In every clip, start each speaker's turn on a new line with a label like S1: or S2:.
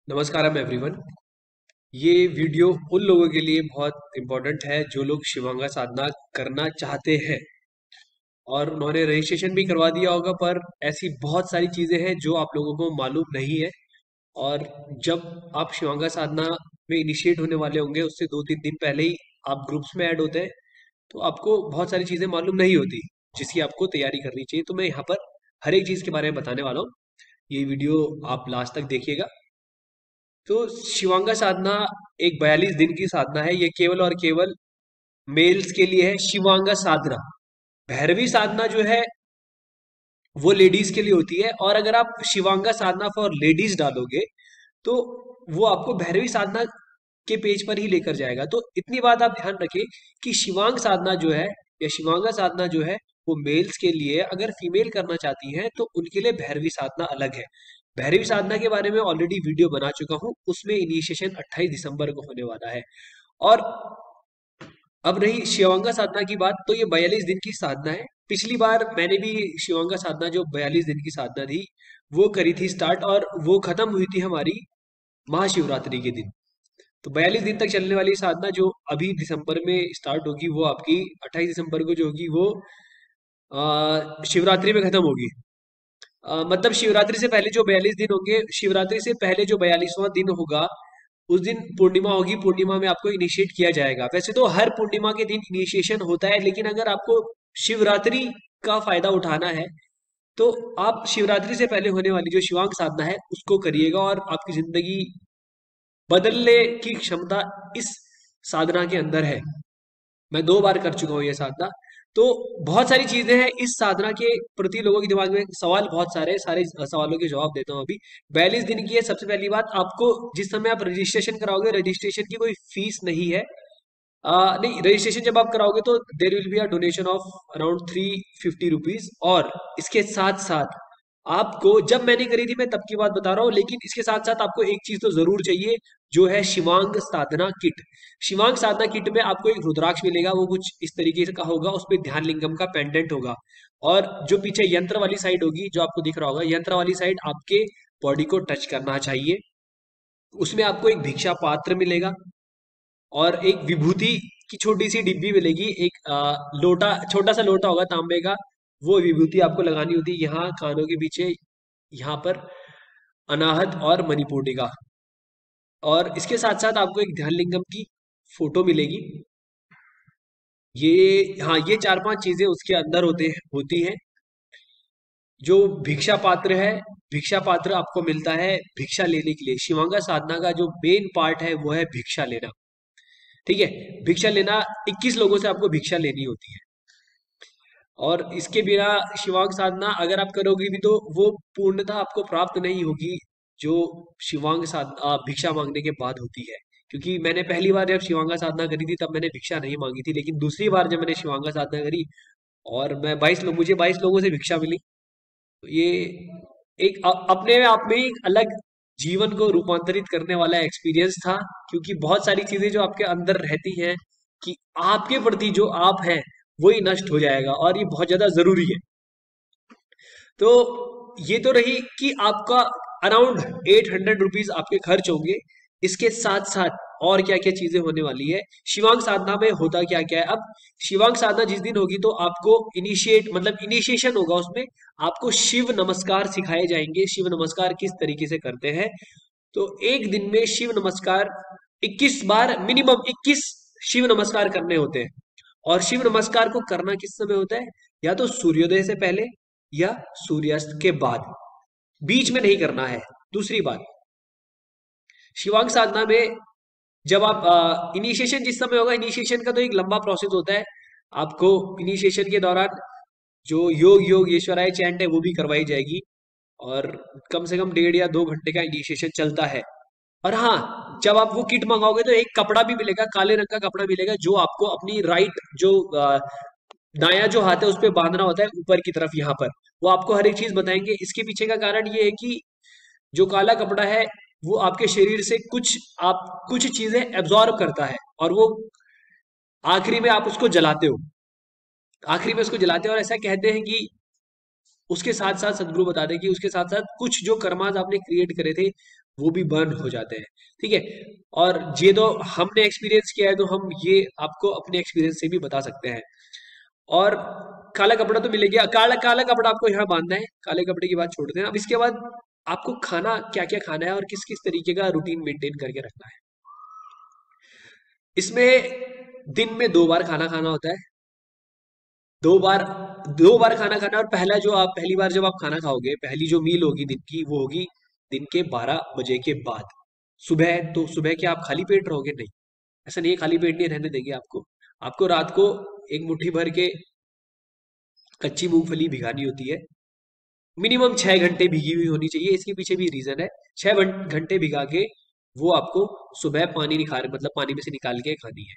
S1: नमस्कारम everyone. ये video उन लोगों के लिए बहुत इम्पोर्टेंट है जो लोग शिवांगा साधना करना चाहते हैं और उन्होंने रजिस्ट्रेशन भी करवा दिया होगा, पर ऐसी बहुत सारी चीज़ें हैं जो आप लोगों को मालूम नहीं है। और जब आप शिवांगा साधना में इनिशिएट होने वाले होंगे उससे 2-3 दिन पहले ही आप ग्रुप्स में ऐड होते हैं, तो आपको बहुत सारी चीज़ें मालूम नहीं होती जिसकी आपको तैयारी करनी चाहिए। तो मैं यहाँ पर हर एक चीज़ के बारे में बताने वाला हूँ। ये वीडियो आप लास्ट तक देखिएगा। तो शिवांगा साधना एक 42 दिन की साधना है। ये केवल और केवल मेल्स के लिए है। शिवांगा साधना, भैरवी साधना जो है वो लेडीज के लिए होती है। और अगर आप शिवांगा साधना फॉर लेडीज डालोगे तो वो आपको भैरवी साधना के पेज पर ही लेकर जाएगा। तो इतनी बात आप ध्यान रखें कि शिवांग साधना जो है या शिवांगा साधना जो है वो मेल्स के लिए है। अगर फीमेल करना चाहती हैं तो उनके लिए भैरवी साधना अलग है। भैरवी साधना के बारे में ऑलरेडी वीडियो बना चुका हूं, उसमें इनिशिएशन 28 दिसंबर को होने वाला है। और अब रही शिवांगा साधना की बात, तो ये 42 दिन की साधना है। पिछली बार मैंने भी शिवांगा साधना जो 42 दिन की साधना थी वो करी थी स्टार्ट, और वो खत्म हुई थी हमारी महाशिवरात्रि के दिन। तो 42 दिन तक चलने वाली साधना जो अभी दिसंबर में स्टार्ट होगी वो आपकी 28 दिसंबर को जो होगी वो शिवरात्रि में खत्म होगी। मतलब शिवरात्रि से पहले जो 42 दिन होंगे, शिवरात्रि से पहले जो 42वां दिन होगा उस दिन पूर्णिमा होगी। पूर्णिमा में आपको इनिशिएट किया जाएगा। वैसे तो हर पूर्णिमा के दिन इनिशिएशन होता है, लेकिन अगर आपको शिवरात्रि का फायदा उठाना है तो आप शिवरात्रि से पहले होने वाली जो शिवांग साधना है उसको करिएगा, और आपकी जिंदगी बदलने की क्षमता इस साधना के अंदर है। मैं 2 बार कर चुका हूँ ये साधना। तो बहुत सारी चीजें हैं इस साधना के प्रति। लोगों के दिमाग में सवाल बहुत सारे सारे सवालों के जवाब देता हूँ अभी। 42 दिन की है। सबसे पहली बात, आपको जिस समय आप रजिस्ट्रेशन कराओगे, रजिस्ट्रेशन की कोई फीस नहीं है। नहीं, रजिस्ट्रेशन जब आप कराओगे तो there will be a donation of around 350 rupees. और इसके साथ साथ आपको, जब मैंने करी थी मैं तब की बात बता रहा हूँ, लेकिन इसके साथ साथ आपको एक चीज तो जरूर चाहिए जो है शिवांग साधना किट। शिवांग साधना किट में आपको एक रुद्राक्ष मिलेगा, वो कुछ इस तरीके से का होगा, उस पर ध्यान लिंगम का पेंडेंट होगा। और जो पीछे यंत्र वाली साइड होगी जो आपको दिख रहा होगा, यंत्र वाली साइड आपके बॉडी को टच करना चाहिए। उसमें आपको एक भिक्षा पात्र मिलेगा और एक विभूति की छोटी सी डिब्बी मिलेगी। एक लोटा, छोटा सा लोटा होगा तांबे का, वो विभूति आपको लगानी होती है यहाँ कानों के पीछे, यहाँ पर अनाहत और मणिपुटिका। और इसके साथ साथ आपको एक ध्यान लिंगम की फोटो मिलेगी। ये, हाँ, ये 4-5 चीजें उसके अंदर होती हैं। जो भिक्षा पात्र है, भिक्षा पात्र आपको मिलता है भिक्षा लेने के लिए। शिवांगा साधना का जो मेन पार्ट है वो है भिक्षा लेना। ठीक है, भिक्षा लेना, 21 लोगों से आपको भिक्षा लेनी होती है। और इसके बिना शिवांग साधना अगर आप करोगे भी तो वो पूर्णता आपको प्राप्त नहीं होगी जो शिवांग साधना भिक्षा मांगने के बाद होती है। क्योंकि मैंने पहली बार जब शिवांगा साधना करी थी तब मैंने भिक्षा नहीं मांगी थी, लेकिन दूसरी बार जब मैंने शिवांगा साधना करी और मुझे 22 लोगों से भिक्षा मिली। तो ये एक अपने आप में एक अलग जीवन को रूपांतरित करने वाला एक्सपीरियंस था। क्योंकि बहुत सारी चीजें जो आपके अंदर रहती हैं कि आपके प्रति जो आप हैं वही नष्ट हो जाएगा, और ये बहुत ज्यादा जरूरी है। तो ये तो रही कि आपका अराउंड 800 रुपीज आपके खर्च होंगे। इसके साथ साथ और क्या क्या चीजें होने वाली है शिवांग साधना में, होता क्या क्या है। अब शिवांग साधना जिस दिन होगी तो आपको इनिशिएशन होगा, उसमें आपको शिव नमस्कार सिखाए जाएंगे। शिव नमस्कार किस तरीके से करते हैं, तो एक दिन में शिव नमस्कार 21 बार, मिनिमम 21 शिव नमस्कार करने होते हैं। और शिव नमस्कार को करना किस समय होता है, या तो सूर्योदय से पहले या सूर्यास्त के बाद, बीच में नहीं करना है। दूसरी बात, शिवांग साधना में जब आप इनिशिएशन जिस समय होगा, इनिशिएशन का तो एक लंबा प्रोसेस होता है। आपको इनिशिएशन के दौरान जो योग योगेश्वराय चैंट है वो भी करवाई जाएगी, और कम से कम 1.5 या 2 घंटे का इनिशिएशन चलता है। और हाँ, जब आप वो किट मंगाओगे तो एक कपड़ा भी मिलेगा, काले रंग का कपड़ा मिलेगा, जो आपको अपनी राइट जो दायां जो हाथ है उस पे बांधना होता है ऊपर की तरफ, यहाँ पर वो आपको हर एक चीज बताएंगे। इसके पीछे का कारण ये है कि जो काला कपड़ा है वो आपके शरीर से कुछ चीजें एब्जॉर्ब करता है, और वो आखिरी में आप उसको जलाते हो। आखिरी में उसको जलाते हैं, और ऐसा कहते हैं कि उसके साथ साथ सदगुरु बताते हैं कि उसके साथ साथ कुछ जो कर्माज आपने क्रिएट करे थे वो भी बर्न हो जाते हैं। ठीक है, और ये तो हमने एक्सपीरियंस किया है, तो हम ये आपको अपने एक्सपीरियंस से भी बता सकते हैं। और काला कपड़ा तो मिलेगा, काला काला कपड़ा आपको यहाँ बांधना है, काले कपड़े की बात छोड़ते हैं। अब इसके बाद आपको खाना क्या क्या खाना है और किस किस तरीके का रूटीन मेंटेन करके रखना है। इसमें दिन में 2 बार खाना खाना होता है। दो बार 2 बार खाना खाना, और पहला जो आप पहली बार जब आप खाना खाओगे, पहली जो मील होगी दिन की, वो होगी दिन के 12 बजे के बाद। सुबह तो सुबह क्या आप खाली पेट रहोगे? नहीं, ऐसा नहीं है, खाली पेट नहीं रहने देंगे आपको। आपको रात को एक मुट्ठी भर के कच्ची मूंगफली भिगानी होती है। मिनिमम 6 घंटे भिगी हुई होनी चाहिए, इसके पीछे भी रीजन है। 6 घंटे भिगा के वो आपको सुबह पानी निकाल, मतलब पानी में से निकाल के खानी है।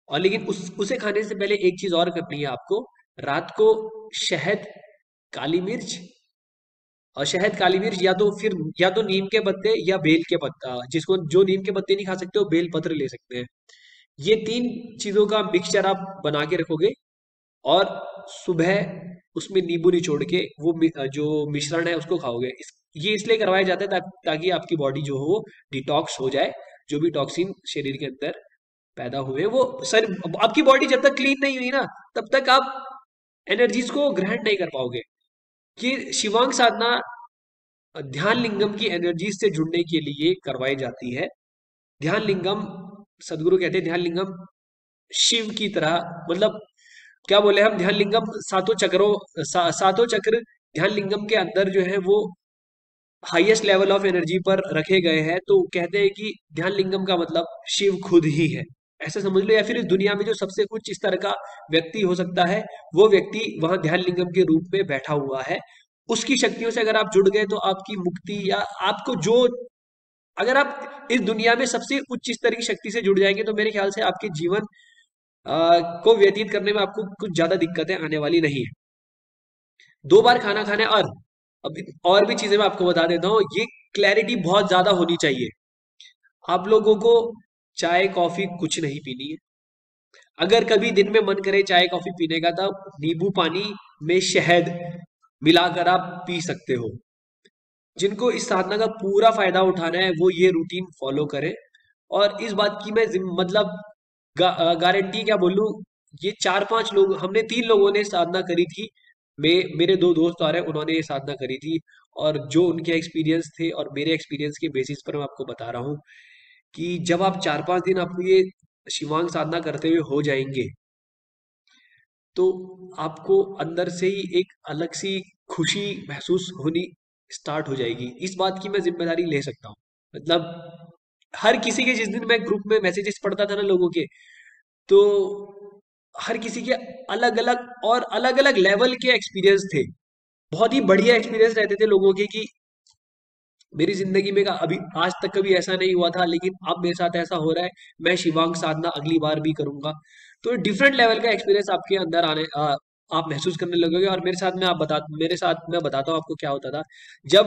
S1: और लेकिन उसे खाने से पहले एक चीज और करनी है आपको। रात को शहद, काली मिर्च, और शहद काली मिर्च, या तो फिर या तो नीम के पत्ते या बेल के पत्ता, जिसको जो नीम के पत्ते नहीं खा सकते हो बेल पत्र ले सकते हैं। ये 3 चीजों का मिक्सचर आप बना के रखोगे, और सुबह उसमें नींबू निचोड़ के वो जो मिश्रण है उसको खाओगे। ये इसलिए करवाया जाता है ताकि आपकी बॉडी जो हो डिटॉक्स हो जाए, जो भी टॉक्सिन शरीर के अंदर पैदा हुए वो सर, आपकी बॉडी जब तक क्लीन नहीं हुई ना, तब तक आप एनर्जीज को ग्रहण नहीं कर पाओगे। ये शिवांग साधना ध्यान लिंगम की एनर्जीज से जुड़ने के लिए करवाई जाती है। ध्यान लिंगम, सदगुरु कहते हैं ध्यान लिंगम शिव की तरह, मतलब क्या बोले हम, ध्यान लिंगम सातों चक्रों, सातों चक्र ध्यान लिंगम के अंदर जो है वो हाईएस्ट लेवल ऑफ एनर्जी पर रखे गए हैं। तो कहते हैं कि ध्यान लिंगम का मतलब शिव खुद ही है, ऐसे समझ लो। या फिर इस दुनिया में जो सबसे उच्च स्तर का व्यक्ति हो सकता है, वो व्यक्ति वहां ध्यान लिंगम के रूप में बैठा हुआ है। उसकी शक्तियों से अगर आप जुड़ गए तो आपकी मुक्ति, या आपको जो, अगर आप इस दुनिया में सबसे उच्च स्तर की शक्ति से जुड़ जाएंगे, तो मेरे ख्याल से आपके जीवन को व्यतीत करने में आपको कुछ ज्यादा दिक्कतें आने वाली नहीं है। 2 बार खाना खाना है। और अब और भी चीजें मैं आपको बता देता हूँ, ये क्लैरिटी बहुत ज्यादा होनी चाहिए। आप लोगों को चाय कॉफी कुछ नहीं पीनी है। अगर कभी दिन में मन करे चाय कॉफी पीने का, तब नींबू पानी में शहद मिलाकर आप पी सकते हो। जिनको इस साधना का पूरा फायदा उठाना है वो ये रूटीन फॉलो करें। और इस बात की मैं मतलब गारंटी क्या बोलूं, ये 4-5 लोग, हमने 3 लोगों ने साधना करी थी। मेरे 2 दोस्त आ रहे हैं, उन्होंने ये साधना करी थी। और जो उनके एक्सपीरियंस थे और मेरे एक्सपीरियंस के बेसिस पर मैं आपको बता रहा हूँ कि जब आप 4-5 दिन आपको ये शिवांग साधना करते हुए हो जाएंगे, तो आपको अंदर से ही एक अलग सी खुशी महसूस होनी स्टार्ट हो जाएगी। इस बात की मैं जिम्मेदारी ले सकता हूँ। मतलब हर किसी के, जिस दिन मैं ग्रुप में मैसेजेस पढ़ता था ना लोगों के, तो हर किसी के अलग अलग और अलग अलग लेवल के एक्सपीरियंस थे। बहुत ही बढ़िया एक्सपीरियंस रहते थे लोगों के कि मेरी जिंदगी में अभी आज तक कभी ऐसा नहीं हुआ था, लेकिन अब मेरे साथ ऐसा हो रहा है, मैं शिवांग साधना अगली बार भी करूंगा। तो डिफरेंट लेवल का एक्सपीरियंस आपके अंदर आप महसूस करने लगोगे। और मेरे साथ मैं बताता हूँ आपको क्या होता था। जब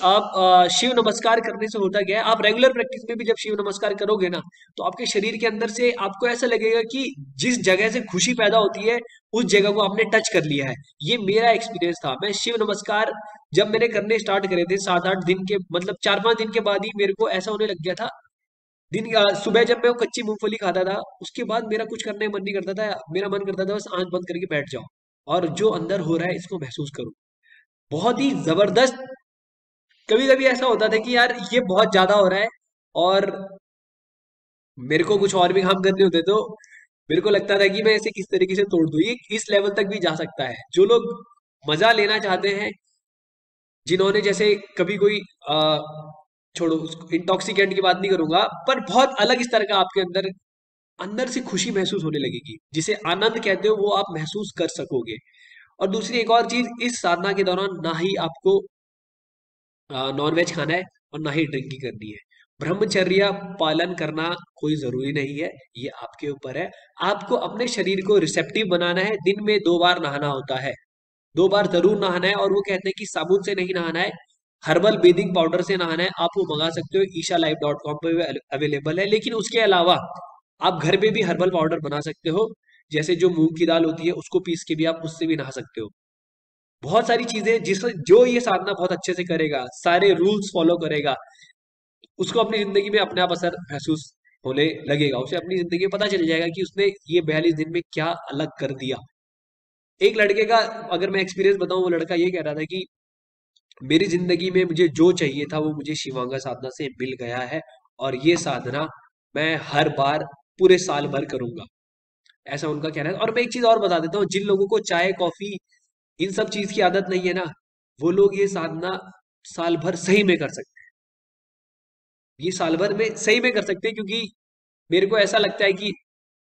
S1: आप शिव नमस्कार करने से होता क्या है, आप रेगुलर प्रैक्टिस में भी जब शिव नमस्कार करोगे ना, तो आपके शरीर के अंदर से आपको ऐसा लगेगा कि जिस जगह से खुशी पैदा होती है, उस जगह को आपने टच कर लिया है। ये मेरा एक्सपीरियंस था। मैं शिव नमस्कार जब मैंने करने स्टार्ट करे थे 7-8 दिन के, मतलब 4-5 दिन के बाद ही मेरे को ऐसा होने लग गया था। सुबह जब मैं वो कच्ची मूंगफली खाता था, उसके बाद मेरा कुछ करने का मन नहीं करता था। मेरा मन करता था बस आंख बंद करके बैठ जाओ और जो अंदर हो रहा है इसको महसूस करो। बहुत ही जबरदस्त। कभी कभी ऐसा होता था कि यार ये बहुत ज्यादा हो रहा है, और मेरे को कुछ और भी काम करने होते, तो मेरे को लगता था कि मैं इसे किस तरीके से तोड़ दूं। ये इस लेवल तक भी जा सकता है। जो लोग मजा लेना चाहते हैं, जिन्होंने जैसे कभी कोई छोड़ो, इंटॉक्सिकेंट की बात नहीं करूंगा, पर बहुत अलग स्तर का आपके अंदर अंदर से खुशी महसूस होने लगेगी, जिसे आनंद कहते हो, वो आप महसूस कर सकोगे। और दूसरी एक और चीज, इस साधना के दौरान ना ही आपको नॉनवेज खाना है और ना ही ड्रिंकिंग करनी है। ब्रह्मचर्य पालन करना कोई जरूरी नहीं है, ये आपके ऊपर है। आपको अपने शरीर को रिसेप्टिव बनाना है। दिन में 2 बार नहाना होता है, 2 बार जरूर नहाना है। और वो कहते हैं कि साबुन से नहीं नहाना है, हर्बल बेदिंग पाउडर से नहाना है। आप वो मंगा सकते हो, ईशालाइफ.com पे अवेलेबल है। लेकिन उसके अलावा आप घर पे भी हर्बल पाउडर बना सकते हो। जैसे जो मूंग की दाल होती है उसको पीस के भी आप उससे भी नहा सकते हो। बहुत सारी चीजें, जिस जो ये साधना बहुत अच्छे से करेगा, सारे रूल्स फॉलो करेगा, उसको अपनी जिंदगी में अपने आप असर महसूस होने लगेगा। उसे अपनी जिंदगी में पता चल जाएगा कि उसने ये 42 दिन में क्या अलग कर दिया। एक लड़के का अगर मैं एक्सपीरियंस बताऊं, वो लड़का ये कह रहा था कि मेरी जिंदगी में मुझे जो चाहिए था वो मुझे शिवांगा साधना से मिल गया है, और ये साधना मैं हर बार पूरे साल भर करूंगा, ऐसा उनका कहना है। और मैं एक चीज और बता देता हूँ, जिन लोगों को चाय कॉफी इन सब चीज की आदत नहीं है ना, वो लोग ये साधना साल भर सही में कर सकते हैं। ये साल भर में सही में कर सकते हैं, क्योंकि मेरे को ऐसा लगता है कि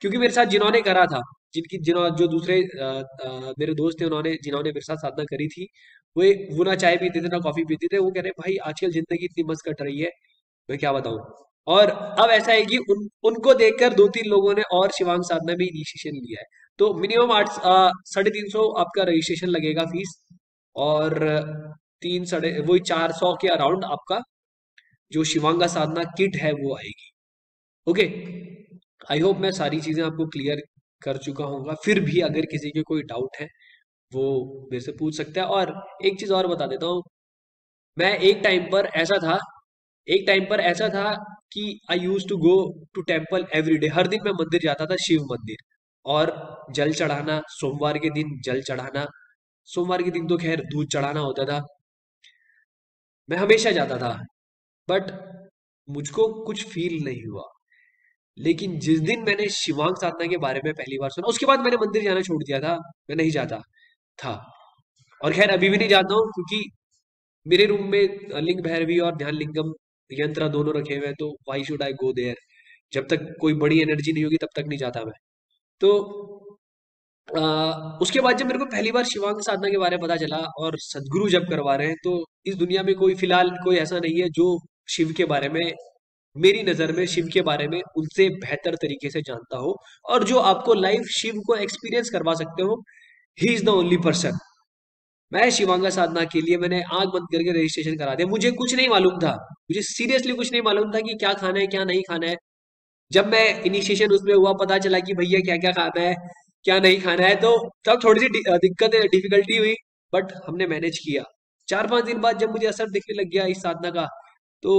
S1: क्योंकि मेरे साथ जिन्होंने करा था, जो दूसरे मेरे दोस्त थे, उन्होंने जिन्होंने मेरे साथ साधना करी थी, वो ना चाय पीते थे ना कॉफी पीते थे। वो कह रहे भाई आजकल जिंदगी इतनी मस्त कट रही है, मैं क्या बताऊं। और अब ऐसा है कि उनको देखकर 2-3 लोगों ने और शिवांग साधना में इनिशिएशन लिया है। तो मिनिमम 350 आपका रजिस्ट्रेशन लगेगा फीस, और 400 के अराउंड आपका जो शिवांगा साधना किट है वो आएगी। ओके, आई होप मैं सारी चीजें आपको क्लियर कर चुका हूँगा। फिर भी अगर किसी के कोई डाउट है वो मेरे से पूछ सकता है। और एक चीज और बता देता हूँ, मैं एक टाइम पर ऐसा था कि I use to go to temple every day. हर दिन मैं मंदिर जाता था, शिव मंदिर, और जल चढ़ाना, सोमवार के दिन जल चढ़ाना। सोमवार के दिन तो खैर दूध चढ़ाना होता था, मैं हमेशा जाता था। बट मुझको कुछ फील नहीं हुआ। लेकिन जिस दिन मैंने शिवांग साधना के बारे में पहली बार सुना, उसके बाद मैंने मंदिर जाना छोड़ दिया था, मैं नहीं जाता था। और खैर अभी भी नहीं जाता हूँ, क्योंकि मेरे रूम में लिंग भैरवी और ध्यान लिंगम यंत्र दोनों रखे हुए हैं, तो why should I go there. जब तक कोई बड़ी एनर्जी नहीं होगी तब तक नहीं जाता मैं। तो उसके बाद जब मेरे को पहली बार शिवांग साधना के बारे में पता चला और सदगुरु जब करवा रहे हैं, तो इस दुनिया में कोई फिलहाल कोई ऐसा नहीं है जो शिव के बारे में, मेरी नज़र में शिव के बारे में उनसे बेहतर तरीके से जानता हो, और जो आपको लाइव शिव को एक्सपीरियंस करवा सकते हो। He is the only person. मैं शिवांगा साधना के लिए मैंने आंख बंद करके रजिस्ट्रेशन करा दिया। मुझे कुछ नहीं मालूम था, मुझे सीरियसली कुछ नहीं मालूम था कि क्या खाना है क्या नहीं खाना है। जब मैं इनिशिएशन उसमें हुआ, पता चला कि भैया क्या क्या खाना है क्या नहीं खाना है, तो तब थोड़ी सी दिक्कत डिफिकल्टी हुई। बट हमने मैनेज किया। 4-5 दिन बाद जब मुझे असर दिखने लग गया इस साधना का, तो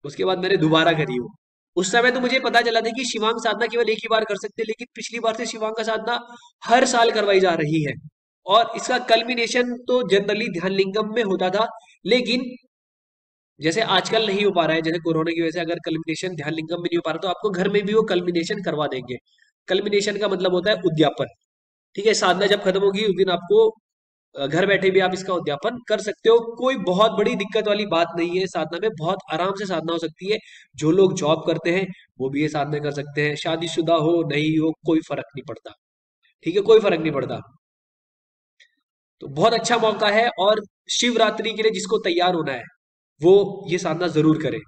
S1: उसके बाद मैंने दोबारा करी वो। उस समय तो मुझे पता चला था कि शिवांग साधना केवल एक ही बार कर सकते हैं, लेकिन पिछली बार से शिवांग का साधना हर साल करवाई जा रही है। और इसका कल्मिनेशन तो जनरली ध्यान लिंगम में होता था, लेकिन जैसे आजकल नहीं हो पा रहा है, जैसे कोरोना की वजह से अगर कल्मिनेशन ध्यान लिंगम में नहीं हो पा रहा, तो आपको घर में भी वो कल्मिनेशन करवा देंगे। कल्मिनेशन का मतलब होता है उद्यापन। ठीक है, साधना जब खत्म होगी उस दिन आपको घर बैठे भी आप इसका उद्यापन कर सकते हो। कोई बहुत बड़ी दिक्कत वाली बात नहीं है, साधना में बहुत आराम से साधना हो सकती है। जो लोग जॉब करते हैं वो भी ये साधना कर सकते हैं, शादीशुदा हो नहीं हो कोई फर्क नहीं पड़ता। ठीक है, कोई फर्क नहीं पड़ता। तो बहुत अच्छा मौका है, और शिवरात्रि के लिए जिसको तैयार होना है वो ये साधना जरूर करे।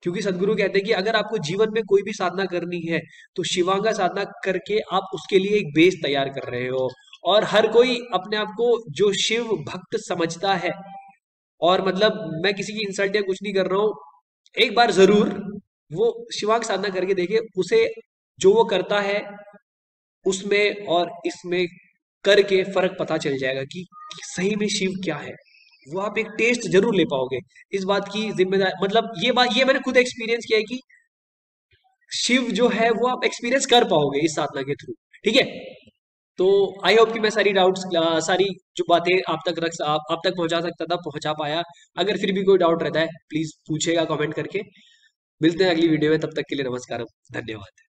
S1: क्योंकि सदगुरु कहते हैं कि अगर आपको जीवन में कोई भी साधना करनी है, तो शिवांगा साधना करके आप उसके लिए एक बेस तैयार कर रहे हो। और हर कोई अपने आप को जो शिव भक्त समझता है, और मतलब मैं किसी की इंसल्ट या कुछ नहीं कर रहा हूँ, एक बार जरूर वो शिवांग साधना करके देखे। उसे जो वो करता है उसमें और इसमें करके फर्क पता चल जाएगा कि सही में शिव क्या है। वो आप एक टेस्ट जरूर ले पाओगे। इस बात की जिम्मेदार, मतलब ये मैंने खुद एक्सपीरियंस किया है कि शिव जो है वो आप एक्सपीरियंस कर पाओगे इस साधना के थ्रू। ठीक है, तो आई होप कि मैं सारी डाउट्स, सारी जो बातें आप तक पहुंचा सकता था पहुंचा पाया। अगर फिर भी कोई डाउट रहता है प्लीज पूछेगा कमेंट करके। मिलते हैं अगली वीडियो में, तब तक के लिए नमस्कार, धन्यवाद।